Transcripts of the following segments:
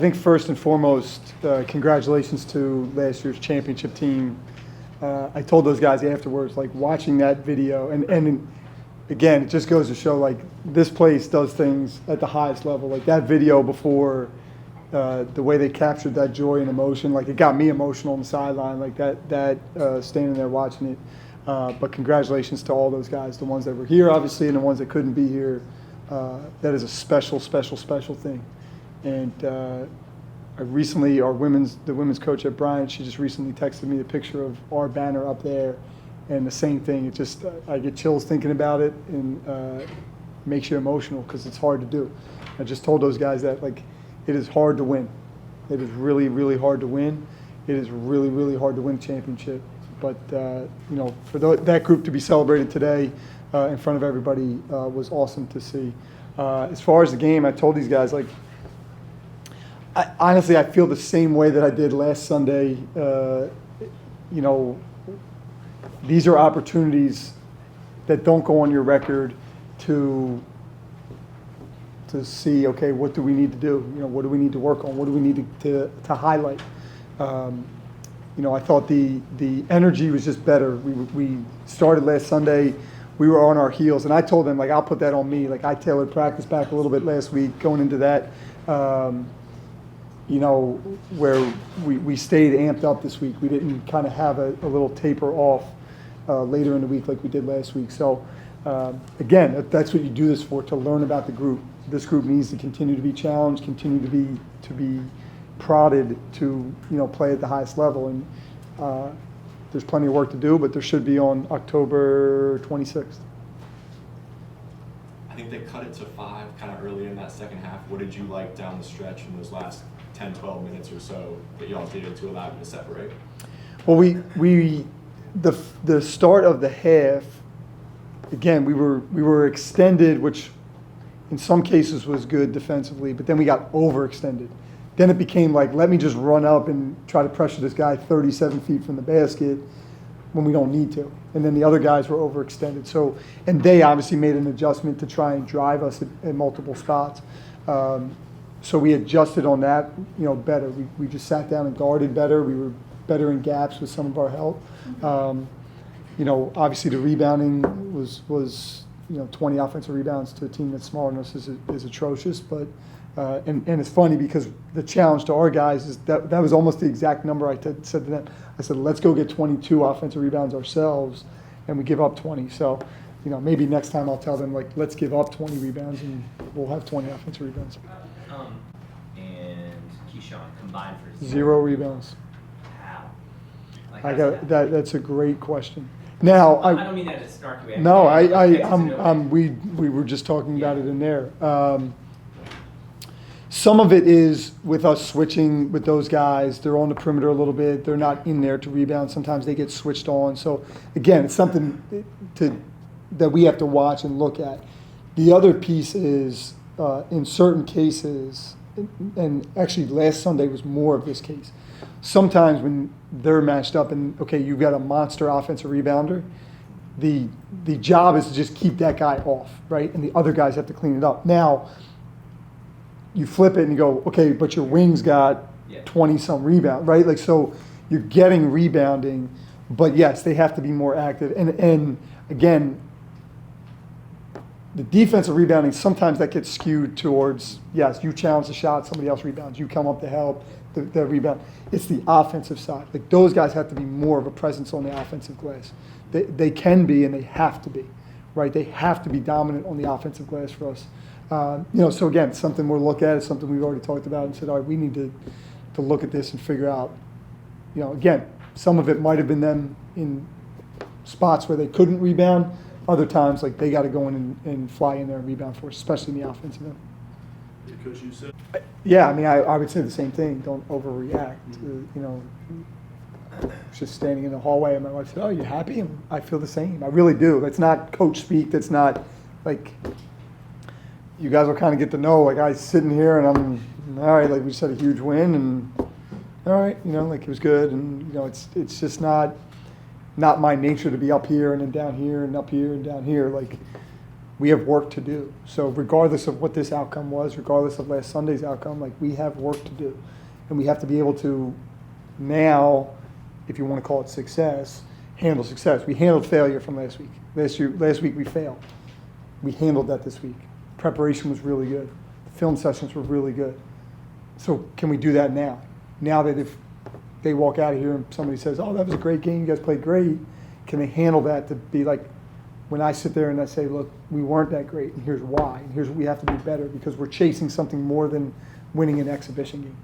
I think first and foremost, congratulations to last year's championship team. I told those guys afterwards, like watching that video, and again, it just goes to show like this place does things at the highest level. Like that video before, the way they captured that joy and emotion, like it got me emotional on the sideline, like that standing there watching it. But congratulations to all those guys, the ones that were here obviously and the ones that couldn't be here. That is a special thing. And I recently, the women's coach at Bryant, she just recently texted me a picture of our banner up there, and the same thing. It just, I get chills thinking about it, and makes you emotional because it's hard to do. I just told those guys that like it is hard to win. It is really, really hard to win. It is really, really hard to win a championship. But you know, for that group to be celebrated today in front of everybody was awesome to see. As far as the game, I told these guys like. Honestly, I feel the same way that I did last Sunday. You know, these are opportunities that don't go on your record to see, okay, what do we need to do? You know, what do we need to work on? What do we need to highlight? You know, I thought the energy was just better. We started last Sunday. We were on our heels, and I told them, like, I'll put that on me. Like, I tailored practice back a little bit last week going into that. You know, where we stayed amped up this week. We didn't kind of have a little taper off later in the week like we did last week. So, again, that's what you do this for, to learn about the group. This group needs to continue to be challenged, continue to be prodded to, you know, play at the highest level. And there's plenty of work to do, but there should be on October 26th. I think they cut it to 5 kind of early in that second half. What did you like down the stretch in those last 10, 12 minutes or so that y'all did to allow you to separate? Well, the start of the half, again, we were extended, which in some cases was good defensively, but then we got overextended. Then it became like, let me just run up and try to pressure this guy 37 feet from the basket when we don't need to. And then the other guys were overextended. So, and they obviously made an adjustment to try and drive us at multiple spots. So we adjusted on that, you know, better. We just sat down and guarded better. We were better in gaps with some of our help. You know, obviously the rebounding was you know, 20 offensive rebounds to a team that's smaller than us is atrocious. But and it's funny because the challenge to our guys is that was almost the exact number I said to them. I said, let's go get 22 offensive rebounds ourselves, and we give up 20. So, you know, maybe next time I'll tell them, like, let's give up 20 rebounds and we'll have 20 offensive rebounds. And Keyshawn combined for 0 rebounds. How? Like, I got that. That's a great question. Now, I don't mean that as snarky way. No, we were just talking about it in there. Some of it is with us switching with those guys. They're on the perimeter a little bit. They're not in there to rebound. Sometimes they get switched on. So, again, it's something that we have to watch and look at. The other piece is, in certain cases, and actually last Sunday was more of this case, sometimes when they're matched up and, okay, you've got a monster offensive rebounder, the job is to just keep that guy off, right? And the other guys have to clean it up. Now, you flip it and you go, okay, but your wing's got 20-some rebound, right? Like, so you're getting rebounding, but yes, they have to be more active. And again, the defensive rebounding, sometimes that gets skewed towards, yes, you challenge the shot, somebody else rebounds, you come up to help, the rebound. It's the offensive side. Like, those guys have to be more of a presence on the offensive glass. They can be and they have to be, right? They have to be dominant on the offensive glass for us. You know, so again, it's something we'll look at. It's something we've already talked about and said, all right, we need to look at this and figure out, you know, again, some of it might have been them in spots where they couldn't rebound. Other times, like, they got to go in and fly in there and rebound for us, especially in the offensive end. Because you said. Yeah, I mean, I would say the same thing. Don't overreact. You know, I was just standing in the hallway and my wife said, oh, you happy? And I feel the same. I really do. That's not coach speak. That's not, like, you guys will kind of get to know, like, I sitting here and I'm, all right, like, we just had a huge win and, all right, you know, like, it was good. And, you know, it's just not my nature to be up here and then down here and up here and down here. Like, we have work to do. So regardless of what this outcome was, regardless of last Sunday's outcome, like we have work to do. And we have to be able to now, if you want to call it success, handle success. We handled failure from last week. Last week we failed. We handled that this week. Preparation was really good. The film sessions were really good. So can we do that now? Now that if they walk out of here and somebody says, oh, that was a great game, you guys played great, can they handle that to be like, when I sit there and I say, look, we weren't that great, and here's why, and here's what we have to be better, because we're chasing something more than winning an exhibition game.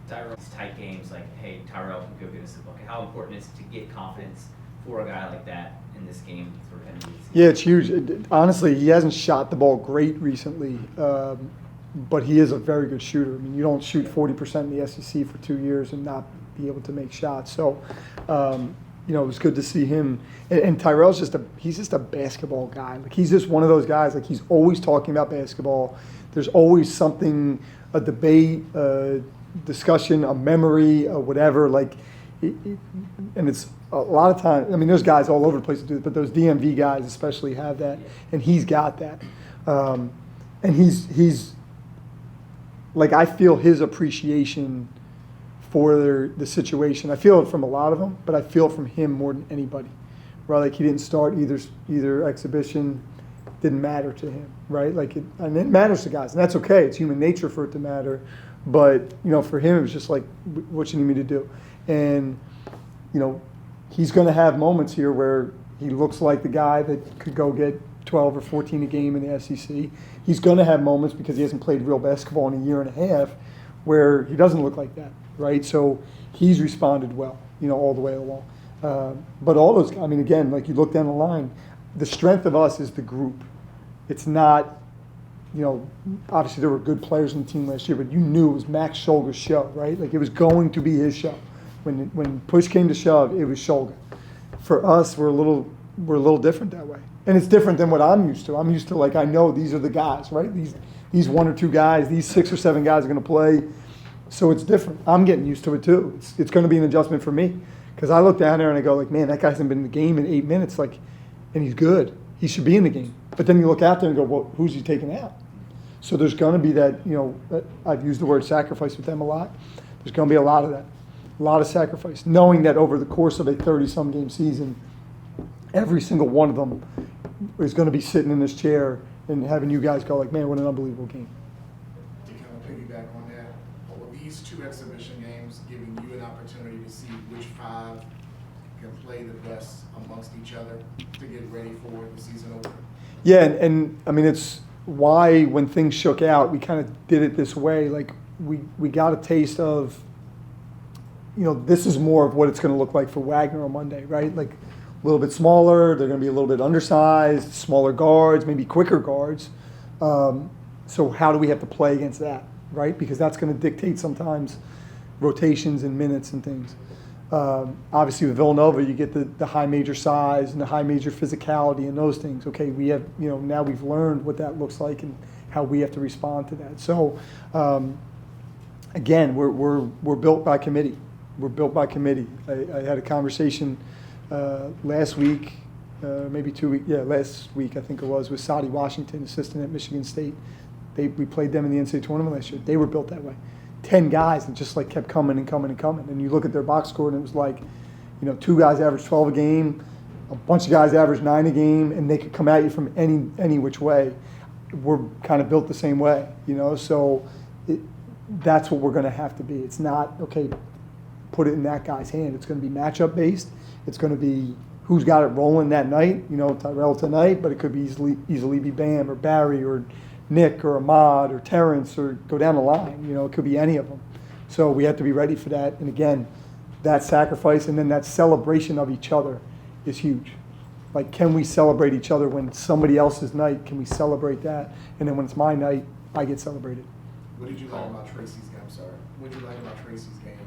Tyrell's tight games, like, hey, Tyrell can go get us a bucket. How important is it to get confidence for a guy like that in this game for him to be? Yeah, it's huge. Honestly, he hasn't shot the ball great recently, but he is a very good shooter. I mean, you don't shoot 40% in the SEC for 2 years and not be able to make shots. So, you know, it was good to see him. And Tyrell's he's just a basketball guy. Like, he's just one of those guys, like, he's always talking about basketball. There's always something, a debate, a discussion, a memory, whatever. Like, and it's a lot of times, I mean, there's guys all over the place that do it, but those DMV guys especially have that, and he's got that. And he's like, I feel his appreciation for the situation. I feel it from a lot of them, but I feel it from him more than anybody. Right? Like, he didn't start either exhibition, didn't matter to him, right? Like, and it matters to guys, and that's okay. It's human nature for it to matter. But, you know, for him, it was just like, what you need me to do? And, you know, he's going to have moments here where he looks like the guy that could go get 12 or 14 a game in the SEC. He's going to have moments, because he hasn't played real basketball in a year and a half, where he doesn't look like that, right? So he's responded well, you know, all the way along. But all those, I mean, again, like, you look down the line, the strength of us is the group. It's not, you know, obviously there were good players in the team last year, but you knew it was Max Scholger's show, right? Like, it was going to be his show. When push came to shove, it was Scholger. For us, we're a little different that way. And it's different than what I'm used to. I'm used to, like, I know these are the guys, right? These 1 or 2 guys, these 6 or 7 guys are going to play. So it's different. I'm getting used to it too. It's going to be an adjustment for me, because I look down there and I go, like, man, that guy hasn't been in the game in 8 minutes, like, and he's good. He should be in the game. But then you look out there and go, well, who's he taking out? So there's going to be that, you know, I've used the word sacrifice with them a lot. There's going to be a lot of that, a lot of sacrifice, knowing that over the course of a 30-some game season, every single one of them is going to be sitting in this chair and having you guys go, like, man, what an unbelievable game. To kind of piggyback on that, were these 2 exhibition games giving you an opportunity to see which 5 can play the best amongst each other to get ready for the season opener? Yeah, and I mean, it's why when things shook out, we kind of did it this way. Like, we got a taste of, you know, this is more of what it's going to look like for Wagner on Monday, right? Like, a little bit smaller, they're going to be a little bit undersized, smaller guards, maybe quicker guards. So how do we have to play against that, right? Because that's going to dictate sometimes rotations and minutes and things. Obviously with Villanova, you get the high major size and the high major physicality and those things. Okay, we have, you know, now we've learned what that looks like and how we have to respond to that. So again, we're built by committee. We're built by committee. I had a conversation last week, maybe 2 weeks, last week I think it was, with Sadi Washington, assistant at Michigan State. We played them in the NCAA tournament last year. They were built that way. 10 guys that just, like, kept coming and coming and coming. And you look at their box score and it was like, you know, 2 guys averaged 12 a game, a bunch of guys averaged 9 a game, and they could come at you from any which way. We're kind of built the same way, you know, so that's what we're going to have to be. It's not, okay, put it in that guy's hand. It's going to be matchup based. It's going to be who's got it rolling that night, you know, Tyrell tonight, but it could be easily be Bam or Barry or Nick or Ahmad or Terrence, or go down the line. You know, it could be any of them. So we have to be ready for that. And again, that sacrifice and then that celebration of each other is huge. Like, can we celebrate each other when it's somebody else's night? Can we celebrate that? And then when it's my night, I get celebrated. What did you like about Tracy's game? I'm sorry. What did you like about Tracy's game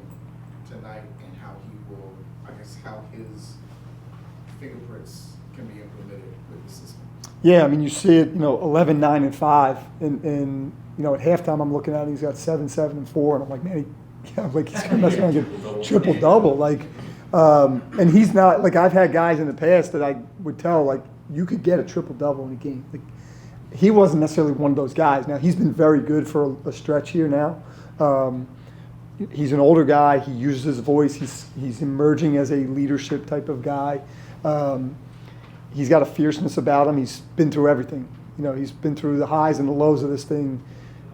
tonight, and how he will, I guess, how his fingerprints can be implemented with the system? Yeah, I mean, you see it, you know, 11, 9, and 5. And you know, at halftime, I'm looking at it, he's got 7, 7, and 4. And I'm like, man, he's going to mess around and get triple-double. Like, and he's not, like, I've had guys in the past that I would tell, like, you could get a triple-double in a game. Like, he wasn't necessarily one of those guys. Now, he's been very good for a stretch here now. He's an older guy. He uses his voice. He's emerging as a leadership type of guy. He's got a fierceness about him. He's been through everything. You know, he's been through the highs and the lows of this thing,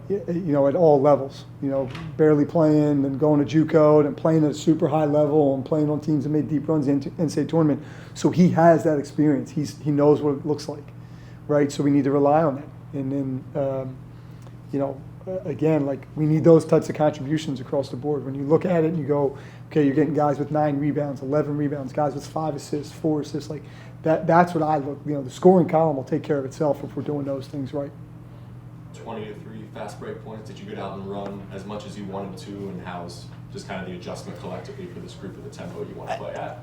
you know, at all levels. You know, barely playing and going to JUCO and playing at a super high level and playing on teams that made deep runs in NCAA tournament. So he has that experience. He knows what it looks like, right? So we need to rely on that. And then, you know, again, like, we need those types of contributions across the board. When you look at it and you go, okay, you're getting guys with 9 rebounds, 11 rebounds, guys with 5 assists, 4 assists, like that's what I look. You know, the scoring column will take care of itself if we're doing those things right. 20 to 3 fast break points. Did you get out and run as much as you wanted to, and how's just kind of the adjustment collectively for this group of the tempo you want to play at?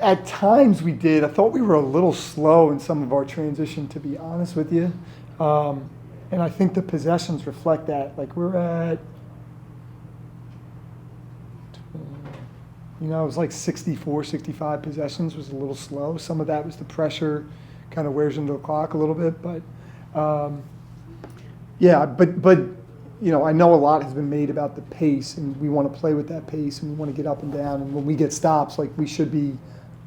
At times we did. I thought we were a little slow in some of our transition, to be honest with you. And I think the possessions reflect that. Like, we're at, you know, it was like 64, 65 possessions was a little slow. Some of that was the pressure kind of wears into the clock a little bit. But, yeah, but you know, I know a lot has been made about the pace, and we want to play with that pace, and we want to get up and down. And when we get stops, like, we should be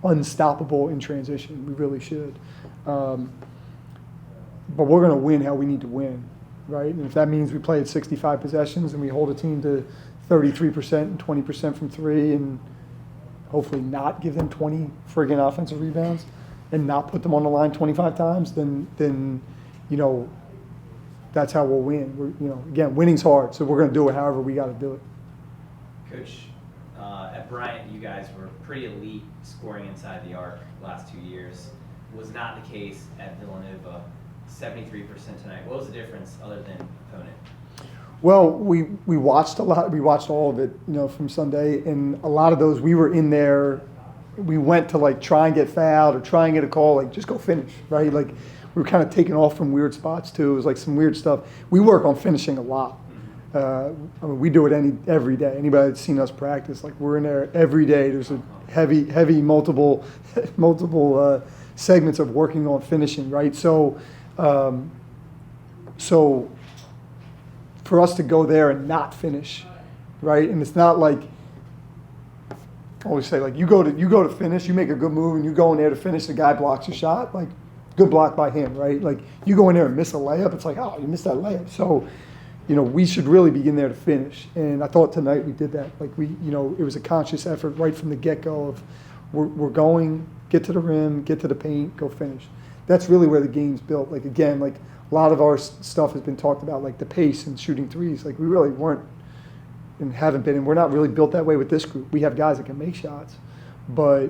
unstoppable in transition. We really should. But we're going to win how we need to win, right? And if that means we play at 65 possessions and we hold a team to 33% and 20% from 3, and hopefully not give them 20 friggin' offensive rebounds and not put them on the line 25 times, then you know, that's how we'll win. You know, again, winning's hard, so we're going to do it however we got to do it. Coach, at Bryant, you guys were pretty elite scoring inside the arc last 2 years. Was not the case at Villanova. 73% tonight. What was the difference other than opponent? Well, we watched a lot. We watched all of it, you know, from Sunday, and a lot of those we were in there. We went to, like, try and get fouled or try and get a call, like, just go finish, right? Like, we were kind of taking off from weird spots too. It was like some weird stuff. We work on finishing a lot. I mean, we do it every day. Anybody that's seen us practice, like, we're in there every day. There's a heavy multiple segments of working on finishing, right? So for us to go there and not finish, right? And it's not like, I always say, like, you go to finish, you make a good move, and you go in there to finish, the guy blocks your shot, like, good block by him, right? Like, you go in there and miss a layup, it's like, oh, you missed that layup. So, you know, we should really be in there to finish. And I thought tonight we did that. Like, you know, it was a conscious effort right from the get-go of we're going, get to the rim, get to the paint, go finish. That's really where the game's built. Like, again, like, a lot of our stuff has been talked about, like the pace and shooting threes. Like, we really weren't and haven't been, and we're not really built that way with this group. We have guys that can make shots, but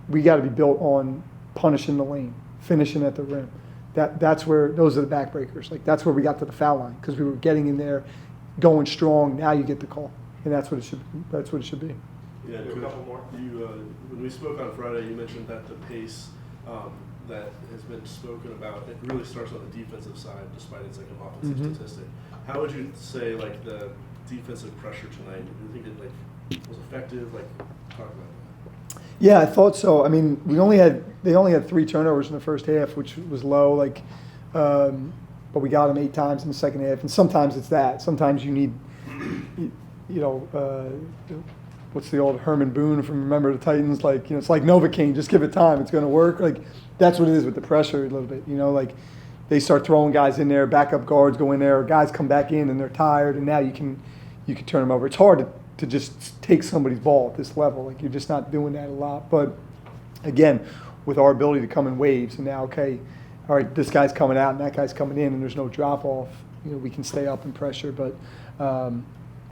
we got to be built on punishing the lane, finishing at the rim. That's where those are the backbreakers. Like, that's where we got to the foul line because we were getting in there, going strong. Now you get the call, and that's what it should. That's what it should be. Yeah, Do a couple more. When we spoke on Friday, you mentioned that the pace that has been spoken about, it really starts on the defensive side, despite it's like an offensive statistic. How would you say, like, the defensive pressure tonight? Do you think it, like, was effective? Like, talk about that. Yeah, I thought so. I mean, they only had 3 turnovers in the first half, which was low. Like, but we got them 8 times in the second half, and sometimes it's that. Sometimes you need, you know, what's the old Herman Boone from Remember the Titans? Like, you know, it's like Novocaine. Just give it time; it's going to work. Like, that's what it is with the pressure a little bit. You know, like, they start throwing guys in there, backup guards go in there, guys come back in and they're tired, and now you can turn them over. It's hard to just take somebody's ball at this level. Like, you're just not doing that a lot. But again, with our ability to come in waves, and now, okay, all right, this guy's coming out and that guy's coming in, and there's no drop off. You know, we can stay up in pressure. But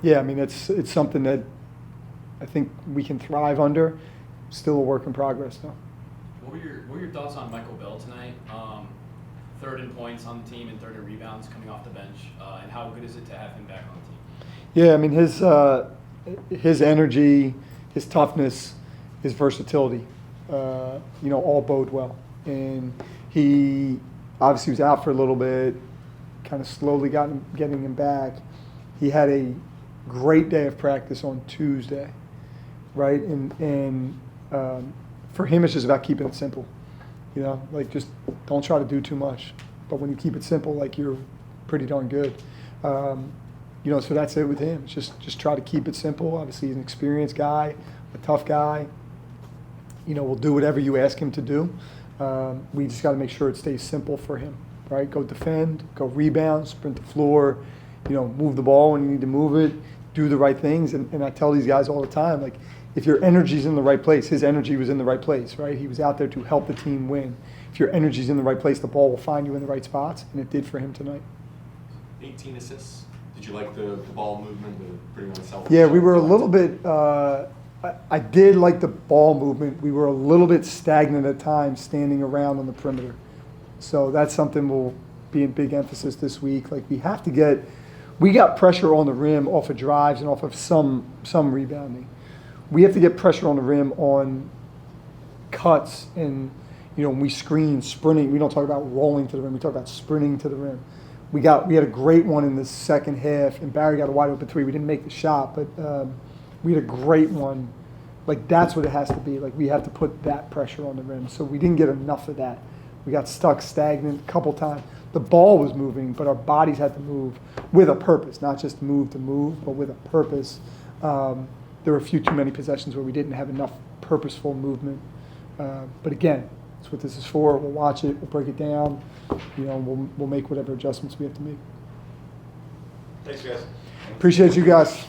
yeah, I mean, it's something that I think we can thrive under. Still a work in progress, though. What were your thoughts on Michael Bell tonight? Third in points on the team and third in rebounds coming off the bench, and how good is it to have him back on the team? Yeah, I mean, his energy, his toughness, his versatility, you know, all bode well. And he obviously was out for a little bit, kind of slowly getting him back. He had a great day of practice on Tuesday, right? And for him, it's just about keeping it simple. You know, like just don't try to do too much. But when you keep it simple, like you're pretty darn good. You know, so that's it with him. It's just try to keep it simple. Obviously, he's an experienced guy, a tough guy. You know, will do whatever you ask him to do. We just got to make sure it stays simple for him, right? Go defend, go rebound, sprint the floor, you know, move the ball when you need to move it, do the right things. And I tell these guys all the time, like, if your energy's in the right place, his energy was in the right place, right? He was out there to help the team win. If your energy's in the right place, the ball will find you in the right spots, and it did for him tonight. 18 assists. Did you like the ball movement, the pretty much self? Yeah, we were a little bit, I did like the ball movement. We were a little bit stagnant at times standing around on the perimeter. So that's something we'll be in big emphasis this week. Like we got pressure on the rim off of drives and off of some rebounding. We have to get pressure on the rim on cuts and, you know, when we screen, sprinting. We don't talk about rolling to the rim. We talk about sprinting to the rim. We had a great one in the second half, and Barry got a wide open three. We didn't make the shot, but we had a great one. Like, that's what it has to be. Like, we have to put that pressure on the rim. So we didn't get enough of that. We got stuck stagnant a couple times. The ball was moving, but our bodies had to move with a purpose, not just move to move, but with a purpose. There were a few too many possessions where we didn't have enough purposeful movement. But again, that's what this is for. We'll watch it. We'll break it down. You know, we'll make whatever adjustments we have to make. Thanks, guys. Appreciate you guys.